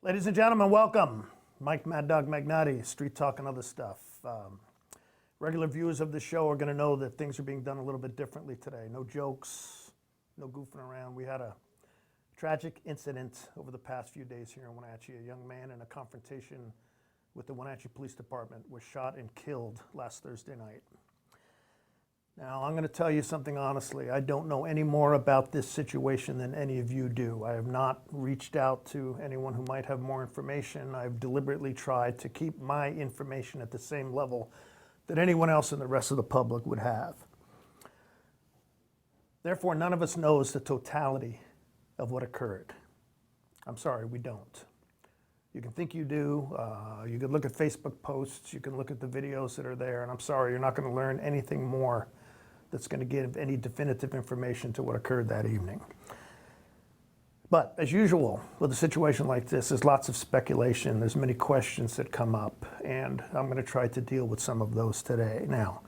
Ladies and gentlemen, welcome. Mike Magnotti, Street Talk and Other Stuff. Regular viewers of the show are going to know that things are being done a little bit differently today. No jokes, no goofing around. We had a tragic incident over the past few days here in Wenatchee. A young man in a confrontation with the Wenatchee Police Department was shot and killed last Thursday night. Now, I'm going to tell you something honestly. I don't know any more about this situation than any of you do. I have not reached out to anyone who might have more information. I've deliberately tried to keep my information at the same level that anyone else in the rest of the public would have. Therefore, none of us knows the totality of what occurred. I'm sorry, we don't. You can think you do. You can look at Facebook posts. You can look at the videos that are there. And I'm sorry, you're not going to learn anything more that's going to give any definitive information to what occurred that evening. But as usual, with a situation like this, there's lots of speculation. There's many questions that come up, and I'm going to try to deal with some of those today. Now,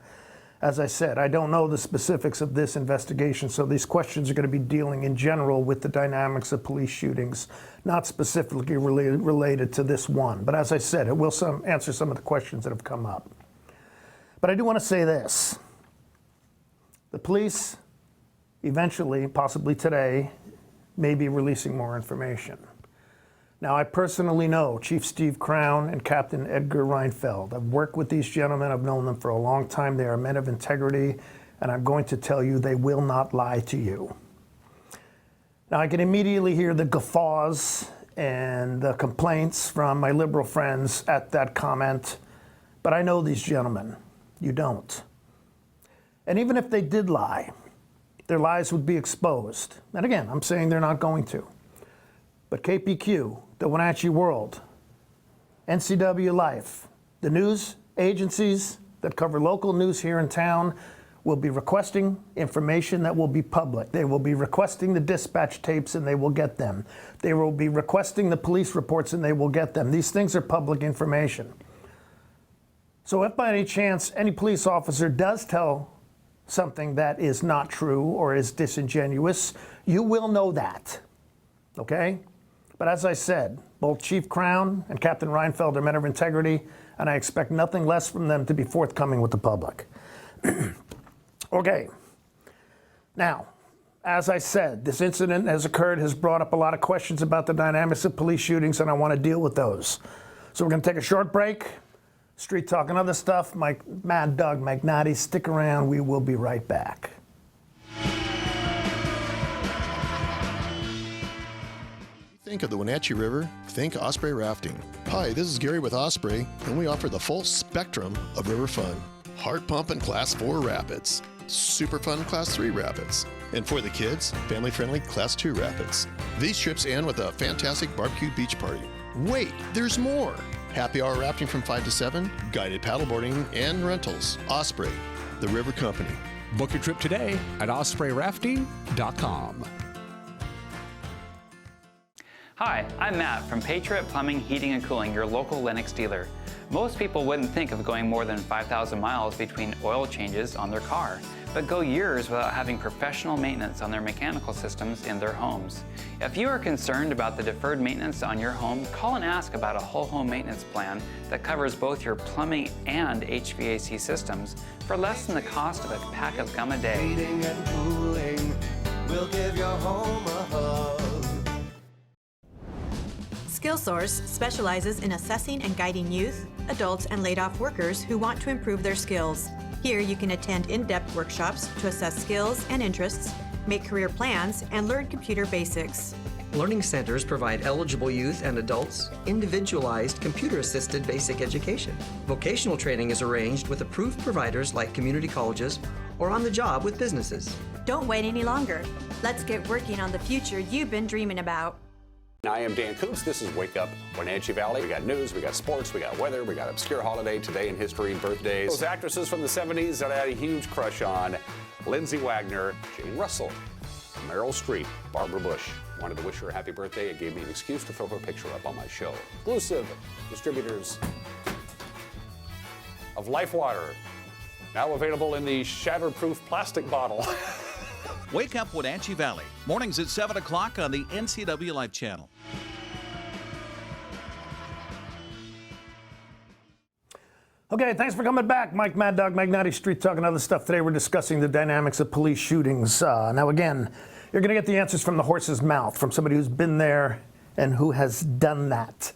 as I said, I don't know the specifics of this investigation, so these questions are going to be dealing in general with the dynamics of police shootings, not specifically related to this one. But as I said, it will answer some of the questions that have come up. But I do want to say this. The police eventually, possibly today, may be releasing more information. Now, I personally know Chief Steve Crown and Captain Edgar Reinfeld. I've worked with these gentlemen. I've known them for a long time. They are men of integrity, and I'm going to tell you they will not lie to you. Now, I can immediately hear the guffaws and the complaints from my liberal friends at that comment, but I know these gentlemen. You don't. And even if they did lie, their lies would be exposed. And again, I'm saying they're not going to. But KPQ, the Wenatchee World, NCWLIFE, the news agencies that cover local news here in town will be requesting information that will be public. They will be requesting the dispatch tapes and they will get them. They will be requesting the police reports and they will get them. These things are public information. So if by any chance any police officer does tell something that is not true or is disingenuous, you will know that, okay? But as I said, both Chief Crown and Captain Reinfeld are men of integrity, and I expect nothing less from them to be forthcoming with the public. Okay, now, as I said, this incident has occurred, has brought up a lot of questions about the dynamics of police shootings, and I want to deal with those. So we're going to take a short break. Street Talk and Other Stuff. Mike Maddog Magnotti. Stick around. We will be right back. Think of the Wenatchee River, think Osprey Rafting. Hi, this is Gary with Osprey, and we offer the full spectrum of river fun. Heart pumping Class 4 rapids, super fun Class 3 rapids, and for the kids, family-friendly Class 2 rapids. These trips end with a fantastic barbecue beach party. Wait, there's more! Happy hour rafting from 5 to 7, guided paddleboarding, and rentals. Osprey, the river company. Book your trip today at ospreyrafting.com. Hi, I'm Matt from Patriot Plumbing, Heating and Cooling, your local Lennox dealer. Most people wouldn't think of going more than 5,000 miles between oil changes on their car, but go years without having professional maintenance on their mechanical systems in their homes. If you are concerned about the deferred maintenance on your home, call and ask about a whole home maintenance plan that covers both your plumbing and HVAC systems for less than the cost of a pack of gum a day. Heating and cooling will give your home a hug. SkillSource specializes in assessing and guiding youth, adults, and laid-off workers who want to improve their skills. Here you can attend in-depth workshops to assess skills and interests, make career plans, and learn computer basics. Learning centers provide eligible youth and adults individualized computer-assisted basic education. Vocational training is arranged with approved providers like community colleges or on the job with businesses. Don't wait any longer. Let's get working on the future you've been dreaming about. I am Dan Koontz. This is Wake Up Wenatchee Valley. We got news, we got sports, we got weather, we got obscure holiday, today in history, birthdays. Those actresses from the 70s that I had a huge crush on. Lindsay Wagner, Jane Russell, Meryl Streep, Barbara Bush. Wanted to wish her a happy birthday. It gave me an excuse to throw her picture up on my show. Exclusive distributors of Life Water. Now available in the shatterproof plastic bottle. Wake Up Wenatchee Valley, mornings at 7 o'clock on the NCWLIFE Channel. Okay, thanks for coming back. Mike Maddog, Magnotti Street Talk and other stuff. Today we're discussing the dynamics of police shootings. Now again, you're going to get the answers from the horse's mouth, from somebody who's been there and who has done that.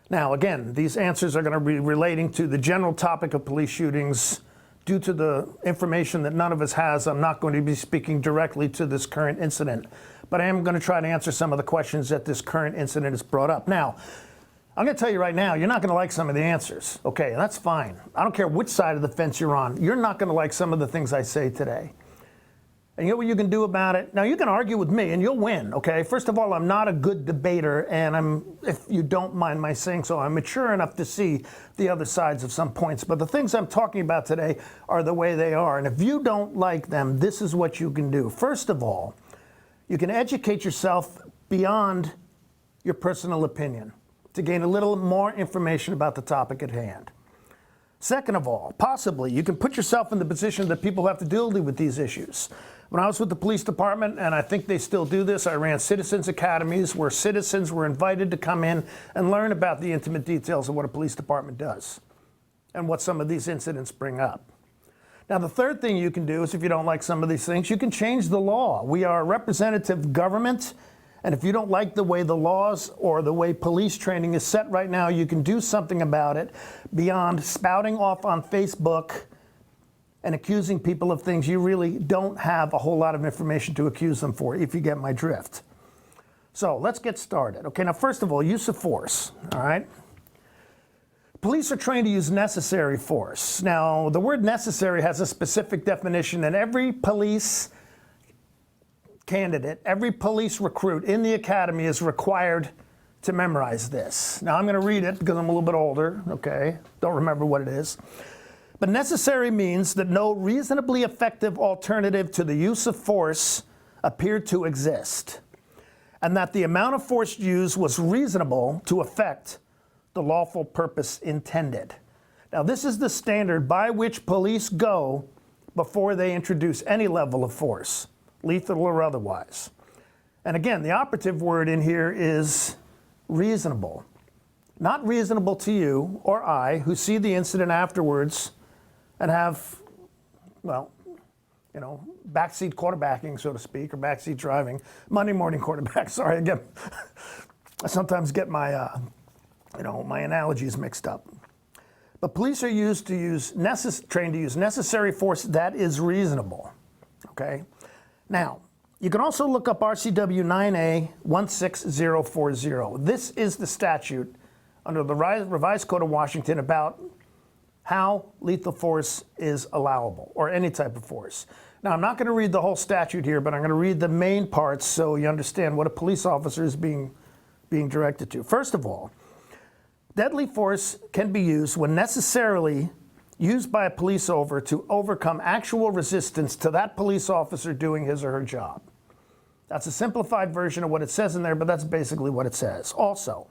Now again, these answers are going to be relating to the general topic of police shootings. Due to the information that none of us has, I'm not going to be speaking directly to this current incident, but I am going to try to answer some of the questions that this current incident has brought up. Now, I'm going to tell you right now, you're not going to like some of the answers. Okay, that's fine. I don't care which side of the fence you're on. You're not going to like some of the things I say today. And you know what you can do about it? Now, you can argue with me and you'll win, okay? First of all, I'm not a good debater, and if you don't mind my saying so, I'm mature enough to see the other sides of some points. But the things I'm talking about today are the way they are. And if you don't like them, this is what you can do. First of all, you can educate yourself beyond your personal opinion to gain a little more information about the topic at hand. Second of all, possibly, you can put yourself in the position that people have to deal with these issues. When I was with the police department, and I think they still do this, I ran citizens academies where citizens were invited to come in and learn about the intimate details of what a police department does and what some of these incidents bring up. Now, the third thing you can do is, if you don't like some of these things, you can change the law. We are a representative government. And if you don't like the way the laws or the way police training is set right now, you can do something about it beyond spouting off on Facebook and accusing people of things you really don't have a whole lot of information to accuse them for, if you get my drift. So let's get started. Okay, now first of all, use of force, all right? Police are trained to use necessary force. Now, the word necessary has a specific definition, and every police candidate, every police recruit in the academy is required to memorize this. Now I'm going to read it because I'm a little bit older, okay? Don't remember what it is. But necessary means that no reasonably effective alternative to the use of force appeared to exist, and that the amount of force used was reasonable to effect the lawful purpose intended. Now this is the standard by which police go before they introduce any level of force, lethal or otherwise. And again, the operative word in here is reasonable. Not reasonable to you or I, who see the incident afterwards and have, well, you know, backseat quarterbacking, so to speak, or backseat driving. Monday morning quarterback, sorry, again. I sometimes get my, my analogies mixed up. But police are trained to use necessary force that is reasonable, okay? Now, you can also look up RCW 9A 16040. This is the statute under the Revised Code of Washington about how lethal force is allowable, or any type of force. Now, I'm not going to read the whole statute here, but I'm going to read the main parts so you understand what a police officer is being directed to. First of all, deadly force can be used when necessarily used by a police officer to overcome actual resistance to that police officer doing his or her job. That's a simplified version of what it says in there, but that's basically what it says. Also,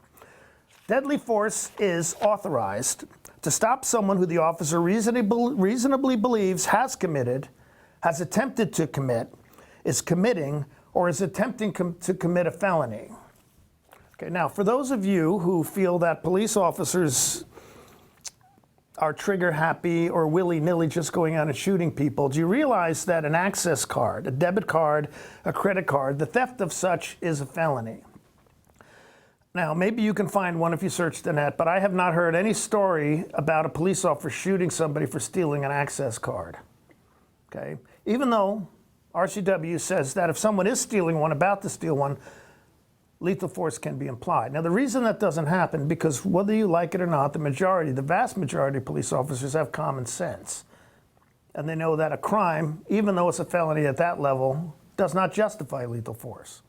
deadly force is authorized to stop someone who the officer reasonably believes has committed, has attempted to commit, is committing, or is attempting to commit a felony. Okay, now for those of you who feel that police officers are trigger happy or willy-nilly just going out and shooting people, do you realize that an access card, a debit card, a credit card, the theft of such is a felony? Now, maybe you can find one if you search the net, but I have not heard any story about a police officer shooting somebody for stealing an access card, okay? Even though RCW says that if someone is stealing one, about to steal one, lethal force can be implied. Now, the reason that doesn't happen, because whether you like it or not, the vast majority of police officers have common sense. And they know that a crime, even though it's a felony at that level, does not justify lethal force.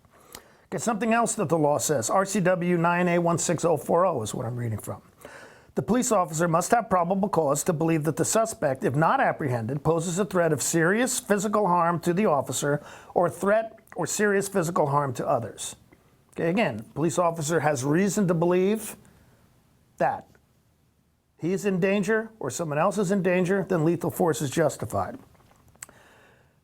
Okay, something else that the law says, RCW 9A 16040 is what I'm reading from. The police officer must have probable cause to believe that the suspect, if not apprehended, poses a threat of serious physical harm to the officer or threat or serious physical harm to others. Okay, again, police officer has reason to believe that he is in danger or someone else is in danger, then lethal force is justified.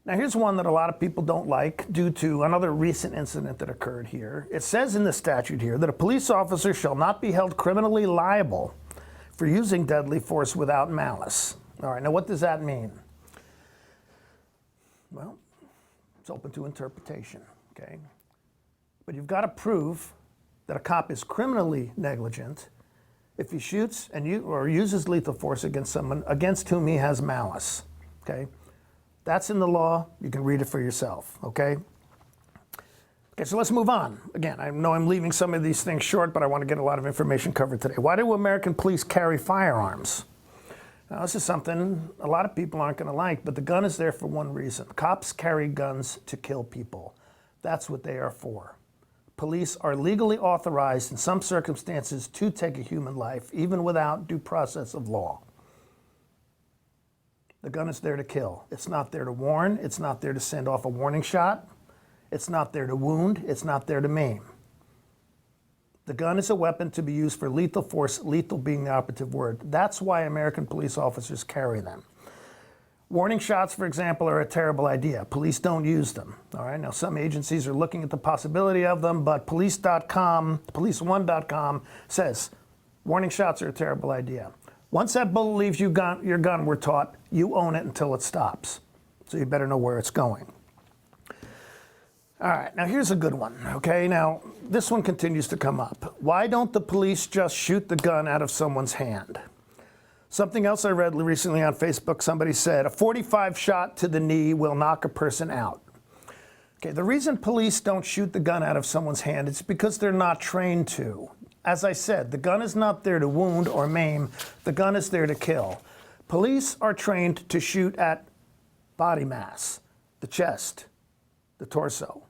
Now, here's one that a lot of people don't like due to another recent incident that occurred here. It says in the statute here that a police officer shall not be held criminally liable for using deadly force without malice. All right, now what does that mean? Well, it's open to interpretation, okay? But you've got to prove that a cop is criminally negligent if he shoots or uses lethal force against someone against whom he has malice, okay? That's in the law. You can read it for yourself, okay? Okay, so let's move on. Again, I know I'm leaving some of these things short, but I want to get a lot of information covered today. Why do American police carry firearms? Now, this is something a lot of people aren't going to like, but the gun is there for one reason. Cops carry guns to kill people. That's what they are for. Police are legally authorized in some circumstances to take a human life, even without due process of law. The gun is there to kill. It's not there to warn. It's not there to send off a warning shot. It's not there to wound. It's not there to maim. The gun is a weapon to be used for lethal force, lethal being the operative word. That's why American police officers carry them. Warning shots, for example, are a terrible idea. Police don't use them. All right, now some agencies are looking at the possibility of them, but police.com, police1.com says warning shots are a terrible idea. Once that bullet leaves your gun, we're taught, you own it until it stops. So you better know where it's going. All right, now here's a good one, okay? Now, this one continues to come up. Why don't the police just shoot the gun out of someone's hand? Something else I read recently on Facebook, somebody said, a 45 shot to the knee will knock a person out. Okay, the reason police don't shoot the gun out of someone's hand is because they're not trained to. As I said, the gun is not there to wound or maim. The gun is there to kill. Police are trained to shoot at body mass, the chest, the torso.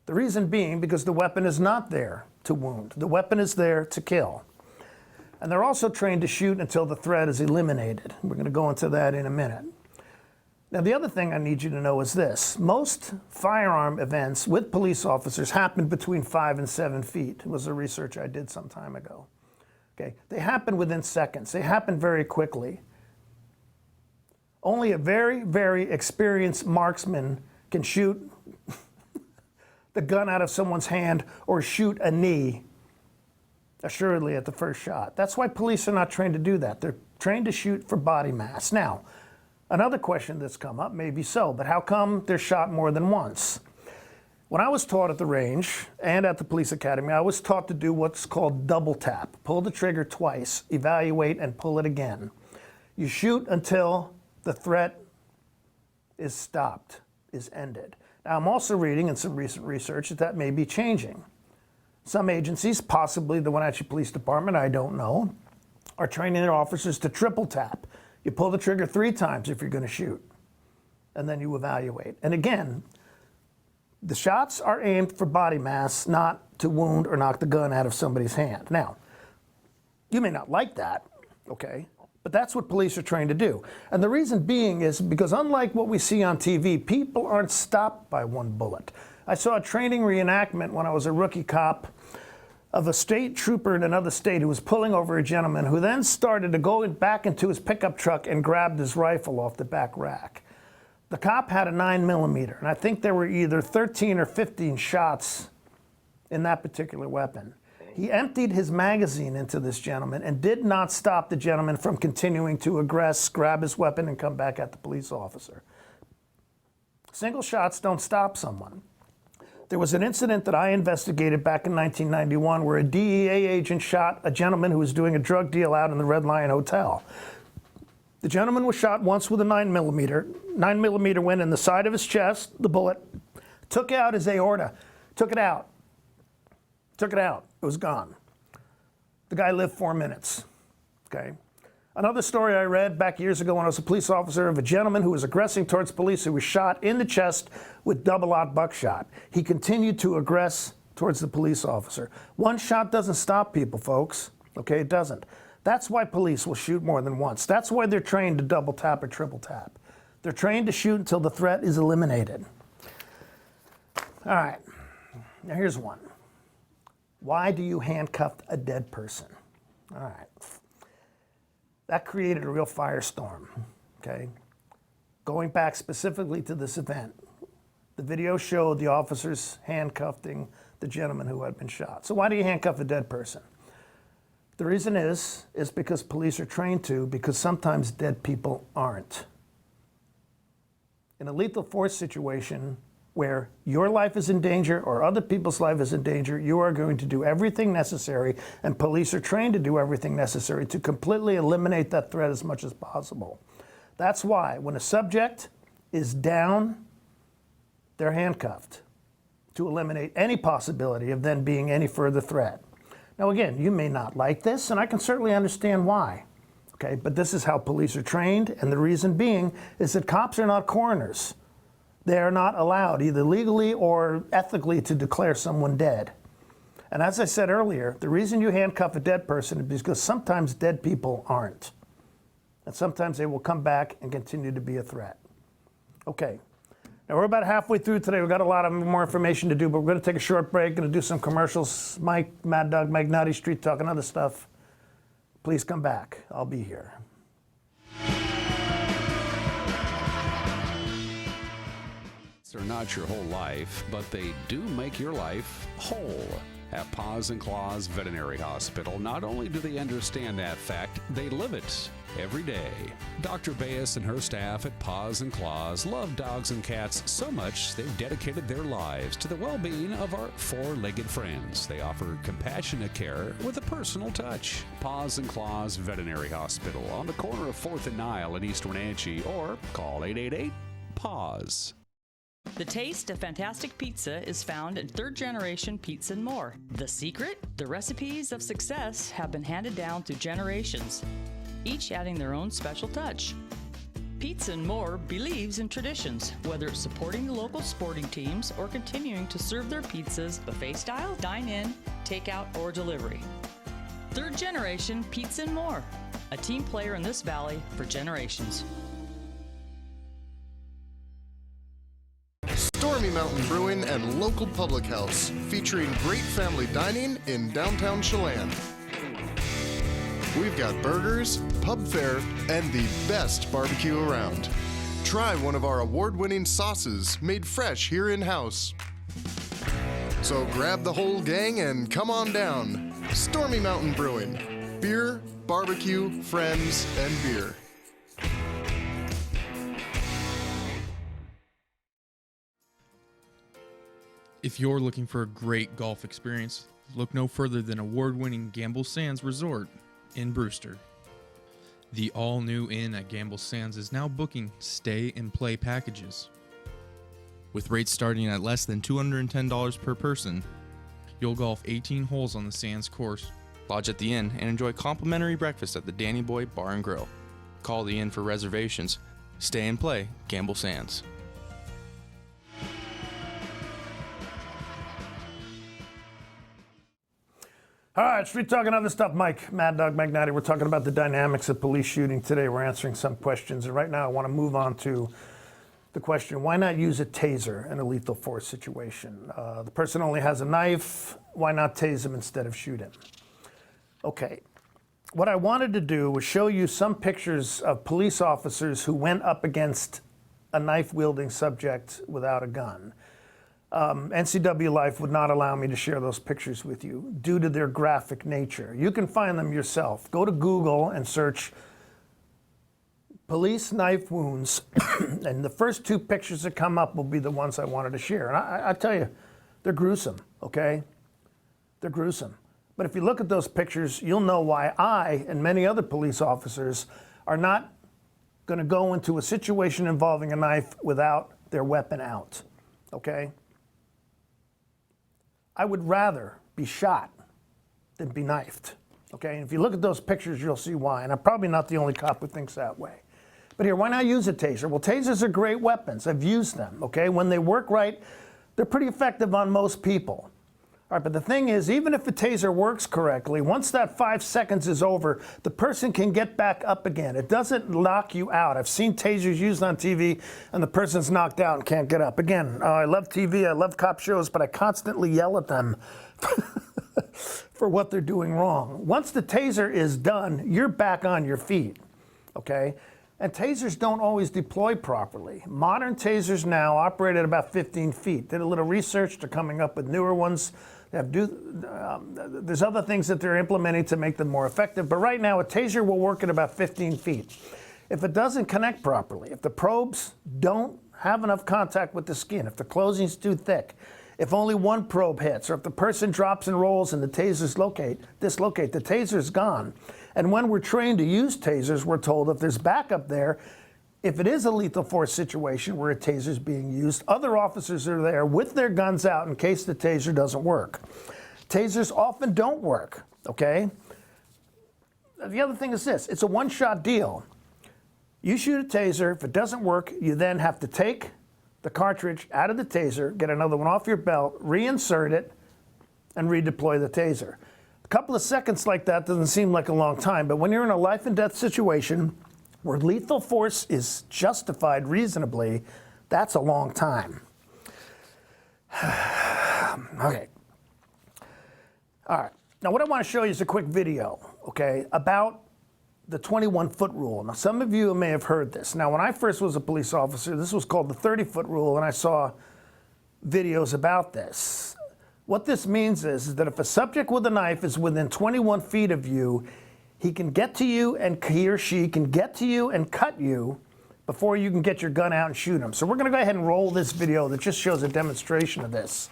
The reason being because the weapon is not there to wound. The weapon is there to kill. And they're also trained to shoot until the threat is eliminated. We're going to go into that in a minute. Now, the other thing I need you to know is this. Most firearm events with police officers happen between 5 and 7 feet. It was a research I did some time ago. Okay? They happen within seconds. They happen very quickly. Only a very, very experienced marksman can shoot the gun out of someone's hand or shoot a knee, assuredly, at the first shot. That's why police are not trained to do that. They're trained to shoot for body mass. Now, another question that's come up, maybe so, but how come they're shot more than once? When I was taught at the range and at the police academy, I was taught to do what's called double tap. Pull the trigger twice, evaluate, and pull it again. You shoot until the threat is stopped, is ended. Now, I'm also reading in some recent research that may be changing. Some agencies, possibly the Wenatchee Police Department, I don't know, are training their officers to triple tap. You pull the trigger 3 times if you're going to shoot, and then you evaluate. And again, the shots are aimed for body mass, not to wound or knock the gun out of somebody's hand. Now, you may not like that, okay? But that's what police are trained to do. And the reason being is because unlike what we see on TV, people aren't stopped by one bullet. I saw a training reenactment when I was a rookie cop of a state trooper in another state who was pulling over a gentleman who then started to go back into his pickup truck and grabbed his rifle off the back rack. The cop had a 9mm, and I think there were either 13 or 15 shots in that particular weapon. He emptied his magazine into this gentleman and did not stop the gentleman from continuing to aggress, grab his weapon, and come back at the police officer. Single shots don't stop someone. There was an incident that I investigated back in 1991 where a DEA agent shot a gentleman who was doing a drug deal out in the Red Lion Hotel. The gentleman was shot once with a 9mm. 9mm went in the side of his chest, the bullet, took out his aorta, took it out. It was gone. The guy lived 4 minutes, okay? Another story I read back years ago when I was a police officer of a gentleman who was aggressing towards police who was shot in the chest with double-aught buckshot. He continued to aggress towards the police officer. One shot doesn't stop people, folks, okay? It doesn't. That's why police will shoot more than once. That's why they're trained to double tap or triple tap. They're trained to shoot until the threat is eliminated. All right, now here's one. Why do you handcuff a dead person? All right. That created a real firestorm, okay? Going back specifically to this event, the video showed the officers handcuffing the gentleman who had been shot. So why do you handcuff a dead person? The reason is because police are trained to, because sometimes dead people aren't. In a lethal force situation where your life is in danger or other people's life is in danger, you are going to do everything necessary, and police are trained to do everything necessary to completely eliminate that threat as much as possible. That's why when a subject is down, they're handcuffed to eliminate any possibility of then being any further threat. Now again, you may not like this, and I can certainly understand why, okay? But this is how police are trained, and the reason being is that cops are not coroners. They are not allowed, either legally or ethically, to declare someone dead. And as I said earlier, the reason you handcuff a dead person is because sometimes dead people aren't. And sometimes they will come back and continue to be a threat. Okay. Now, we're about halfway through today. We've got a lot of more information to do, but we're going to take a short break, going to do some commercials. Mike, Maddog, Magnotti, Street Talk, and other stuff. Please come back. I'll be here. They're not your whole life, but they do make your life whole. At Paws and Claws Veterinary Hospital, not only do they understand that fact, they live it every day. Dr. Baez and her staff at Paws and Claws love dogs and cats so much they've dedicated their lives to the well-being of our four-legged friends. They offer compassionate care with a personal touch. Paws and Claws Veterinary Hospital on the corner of 4th and Nile in East Wenatchee, or call 888-PAWS. The taste of fantastic pizza is found in Third Generation Pizza and More. The secret? The recipes of success have been handed down through generations, each adding their own special touch. Pizza and More believes in traditions, whether it's supporting the local sporting teams or continuing to serve their pizzas buffet style, dine-in, takeout, or delivery. Third Generation Pizza and More, a team player in this valley for generations. Stormy Mountain Brewing and local public house, featuring great family dining in downtown Chelan. We've got burgers, pub fare, and the best barbecue around. Try one of our award-winning sauces made fresh here in-house. So grab the whole gang and come on down. Stormy Mountain Brewing. Beer, barbecue, friends, and beer. If you're looking for a great golf experience, look no further than award-winning Gamble Sands Resort in Brewster. The all-new inn at Gamble Sands is now booking stay and play packages. With rates starting at less than $210 per person, you'll golf 18 holes on the Sands course, lodge at the inn, and enjoy complimentary breakfast at the Danny Boy Bar and Grill. Call the inn for reservations. Stay and play Gamble Sands. All right, Street Talk and other stuff. Mike, Maddog, Magnotti. We're talking about the dynamics of police shooting today. We're answering some questions. And right now I want to move on to the question, why not use a taser in a lethal force situation? The person only has a knife. Why not tase him instead of shoot him? Okay. What I wanted to do was show you some pictures of police officers who went up against a knife-wielding subject without a gun. NCWLIFE would not allow me to share those pictures with you due to their graphic nature. You can find them yourself. Go to Google and search police knife wounds, and the first two pictures that come up will be the ones I wanted to share. And I tell you, they're gruesome, okay? They're gruesome. But if you look at those pictures, you'll know why I and many other police officers are not going to go into a situation involving a knife without their weapon out, okay? I would rather be shot than be knifed, okay? And if you look at those pictures, you'll see why. And I'm probably not the only cop who thinks that way. But here, why not use a taser? Well, tasers are great weapons. I've used them, okay? When they work right, they're pretty effective on most people. All right, but the thing is, even if a taser works correctly, once that 5 seconds is over, the person can get back up again. It doesn't knock you out. I've seen tasers used on TV, and the person's knocked out and can't get up. Again, I love TV, I love cop shows, but I constantly yell at them for what they're doing wrong. Once the taser is done, you're back on your feet, okay? And tasers don't always deploy properly. Modern tasers now operate at about 15 feet. Did a little research, they're coming up with newer ones. There's other things that they're implementing to make them more effective, but right now a taser will work at about 15 feet. If it doesn't connect properly, if the probes don't have enough contact with the skin, if the closing's too thick, if only one probe hits, or if the person drops and rolls and the tasers dislocate, the taser's gone. And when we're trained to use tasers, we're told if there's backup there, if it is a lethal force situation where a taser is being used, other officers are there with their guns out in case the taser doesn't work. Tasers often don't work, okay? The other thing is this, it's a one-shot deal. You shoot a taser, if it doesn't work, you then have to take the cartridge out of the taser, get another one off your belt, reinsert it, and redeploy the taser. A couple of seconds like that doesn't seem like a long time, but when you're in a life and death situation where lethal force is justified reasonably, that's a long time. Okay. All right. Now what I want to show you is a quick video, okay, about the 21-foot rule. Now some of you may have heard this. Now when I first was a police officer, this was called the 30-foot rule, and I saw videos about this. What this means is that if a subject with a knife is within 21 feet of you, he can get to you, and he or she can get to you and cut you before you can get your gun out and shoot him. So we're going to go ahead and roll this video that just shows a demonstration of this.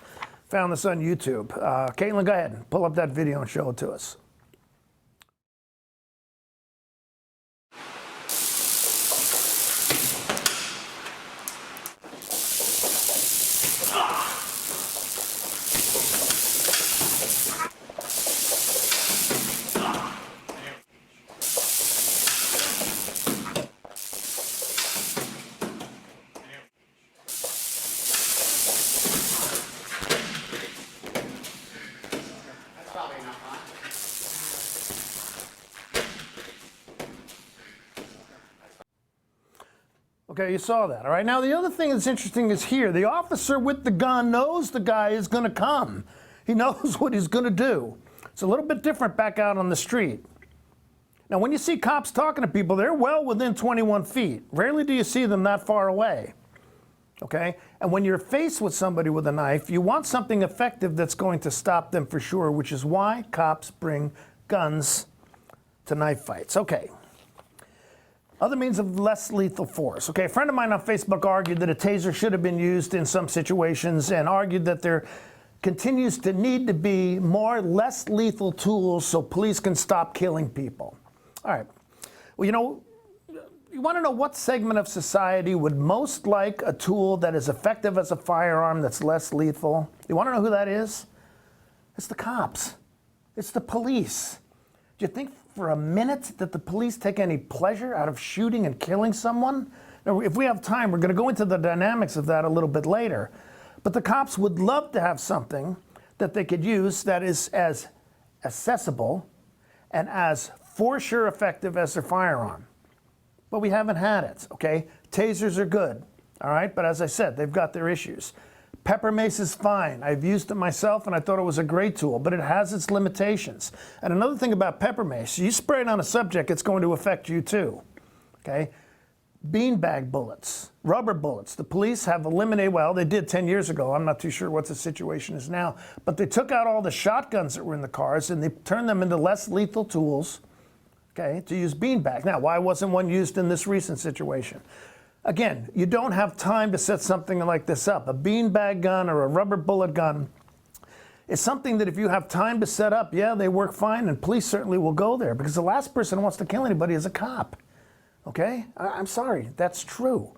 Found this on YouTube. Caitlin, go ahead and pull up that video and show it to us. Okay, you saw that. All right, now the other thing that's interesting is here. The officer with the gun knows the guy is going to come. He knows what he's going to do. It's a little bit different back out on the street. Now, when you see cops talking to people, they're well within 21 feet. Rarely do you see them that far away. Okay? And when you're faced with somebody with a knife, you want something effective that's going to stop them for sure, which is why cops bring guns to knife fights. Okay. Other means of less lethal force. Okay, a friend of mine on Facebook argued that a taser should have been used in some situations and argued that there continues to need to be more less lethal tools so police can stop killing people. All right, well, you want to know what segment of society would most like a tool that is effective as a firearm that's less lethal? You want to know who that is? It's the cops. It's the police. Do you think for a minute that the police take any pleasure out of shooting and killing someone? Now, if we have time, we're going to go into the dynamics of that a little bit later. But the cops would love to have something that they could use that is as accessible and as for sure effective as their firearm. But we haven't had it, okay? Tasers are good, all right? But as I said, they've got their issues. Pepper mace is fine. I've used it myself and I thought it was a great tool, but it has its limitations. And another thing about pepper mace, you spray it on a subject, it's going to affect you too, okay? Beanbag bullets, rubber bullets. The police have eliminated, well, they did 10 years ago. I'm not too sure what the situation is now, but they took out all the shotguns that were in the cars and they turned them into less lethal tools, okay, to use beanbags. Now, why wasn't one used in this recent situation? Again, you don't have time to set something like this up. A beanbag gun or a rubber bullet gun is something that if you have time to set up, yeah, they work fine, and police certainly will go there because the last person who wants to kill anybody is a cop. Okay? I'm sorry, that's true.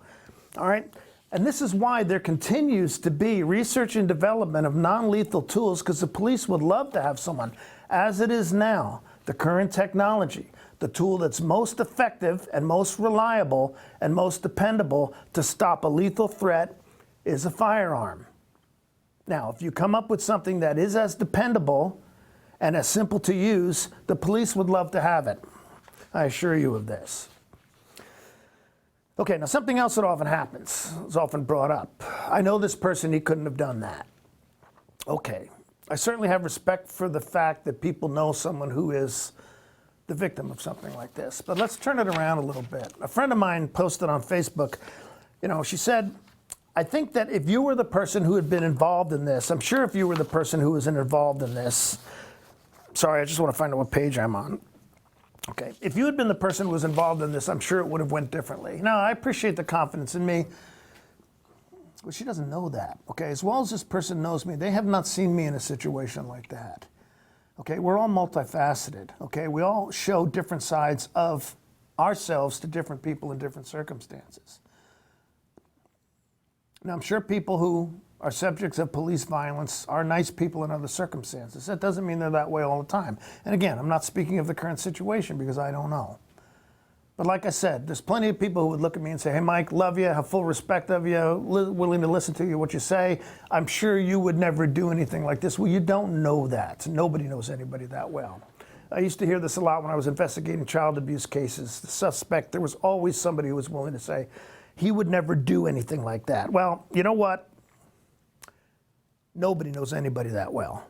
All right? And this is why there continues to be research and development of non-lethal tools, because the police would love to have someone, as it is now, the current technology, the tool that's most effective and most reliable and most dependable to stop a lethal threat is a firearm. Now, if you come up with something that is as dependable and as simple to use, the police would love to have it. I assure you of this. Okay, now something else that often happens, is often brought up. I know this person, he couldn't have done that. Okay, I certainly have respect for the fact that people know someone who is the victim of something like this. But let's turn it around a little bit. A friend of mine posted on Facebook, she said, I think that if you were the person who had been involved in this, I'm sure if you were the person who was involved in this, sorry, I just want to find out what page I'm on. Okay, if you had been the person who was involved in this, I'm sure it would have went differently. Now, I appreciate the confidence in me, but she doesn't know that, okay? As well as this person knows me, they have not seen me in a situation like that. Okay, we're all multifaceted, okay? We all show different sides of ourselves to different people in different circumstances. Now, I'm sure people who are subjects of police violence are nice people in other circumstances. That doesn't mean they're that way all the time. And again, I'm not speaking of the current situation because I don't know. But like I said, there's plenty of people who would look at me and say, hey, Mike, love you, have full respect of you, willing to listen to you, what you say. I'm sure you would never do anything like this. Well, you don't know that. Nobody knows anybody that well. I used to hear this a lot when I was investigating child abuse cases. The suspect, there was always somebody who was willing to say, he would never do anything like that. Well, you know what? Nobody knows anybody that well.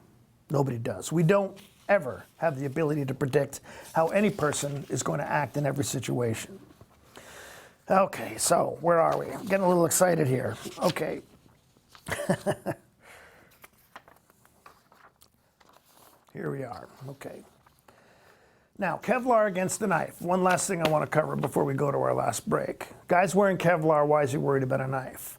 Nobody does. We don't ever have the ability to predict how any person is going to act in every situation. Okay, so where are we? I'm getting a little excited here. Okay. Here we are. Okay. Now, Kevlar against the knife. One last thing I want to cover before we go to our last break. Guys wearing Kevlar, why is he worried about a knife?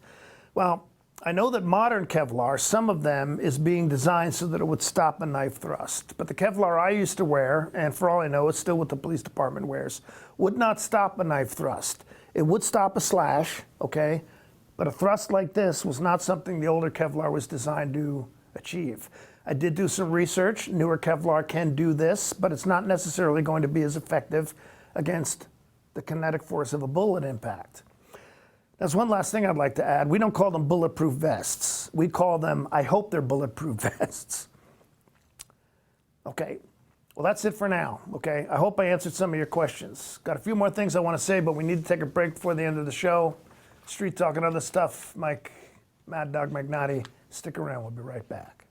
Well, I know that modern Kevlar, some of them, is being designed so that it would stop a knife thrust. But the Kevlar I used to wear, and for all I know, it's still what the police department wears, would not stop a knife thrust. It would stop a slash, okay? But a thrust like this was not something the older Kevlar was designed to achieve. I did do some research. Newer Kevlar can do this, but it's not necessarily going to be as effective against the kinetic force of a bullet impact. There's one last thing I'd like to add. We don't call them bulletproof vests. We call them, I hope they're bulletproof vests. Okay, well that's it for now, okay? I hope I answered some of your questions. Got a few more things I want to say, but we need to take a break before the end of the show. Street Talk and other stuff. Mike Maddog Magnotti. Stick around, we'll be right back.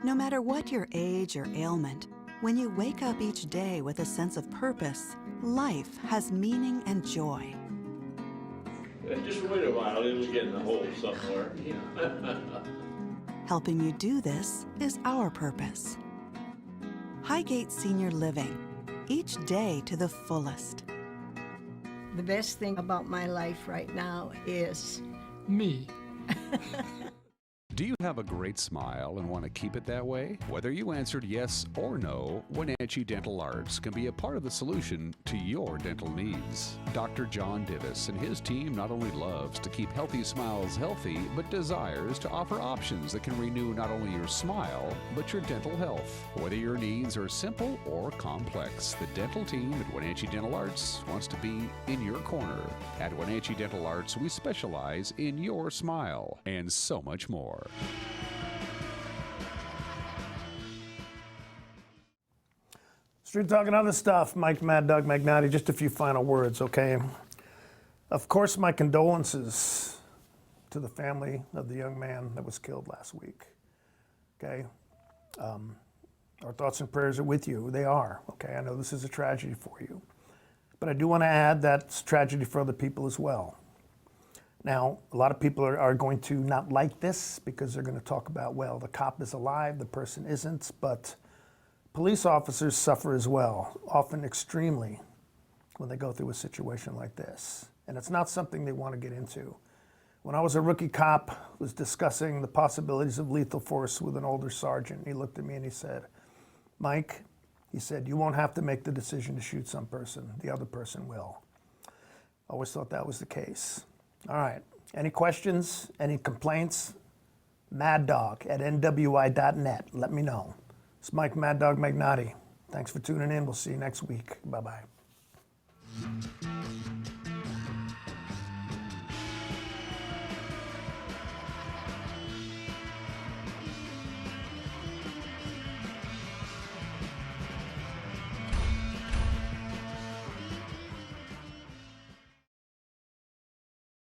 No matter what your age or ailment, when you wake up each day with a sense of purpose, life has meaning and joy. Just wait a while, it'll get in the hole somewhere. Helping you do this is our purpose. Highgate Senior Living, each day to the fullest. The best thing about my life right now is me. Do you have a great smile and want to keep it that way? Whether you answered yes or no, Wenatchee Dental Arts can be a part of the solution to your dental needs. Dr. John Divis and his team not only loves to keep healthy smiles healthy, but desires to offer options that can renew not only your smile, but your dental health. Whether your needs are simple or complex, the dental team at Wenatchee Dental Arts wants to be in your corner. At Wenatchee Dental Arts, we specialize in your smile and so much more. Street Talk and other stuff. Mike Maddog Magnotti. Just a few final words, okay? Of course, my condolences to the family of the young man that was killed last week, okay? Our thoughts and prayers are with you. They are, okay? I know this is a tragedy for you. But I do want to add that it's a tragedy for other people as well. Now, a lot of people are going to not like this because they're going to talk about, well, the cop is alive, the person isn't, but police officers suffer as well, often extremely, when they go through a situation like this. And it's not something they want to get into. When I was a rookie cop, I was discussing the possibilities of lethal force with an older sergeant. He looked at me and he said, Mike, he said, you won't have to make the decision to shoot some person. The other person will. I always thought that was the case. All right. Any questions? Any complaints? Maddog at NWI.net. Let me know. It's Mike Maddog Magnotti. Thanks for tuning in. We'll see you next week. Bye-bye.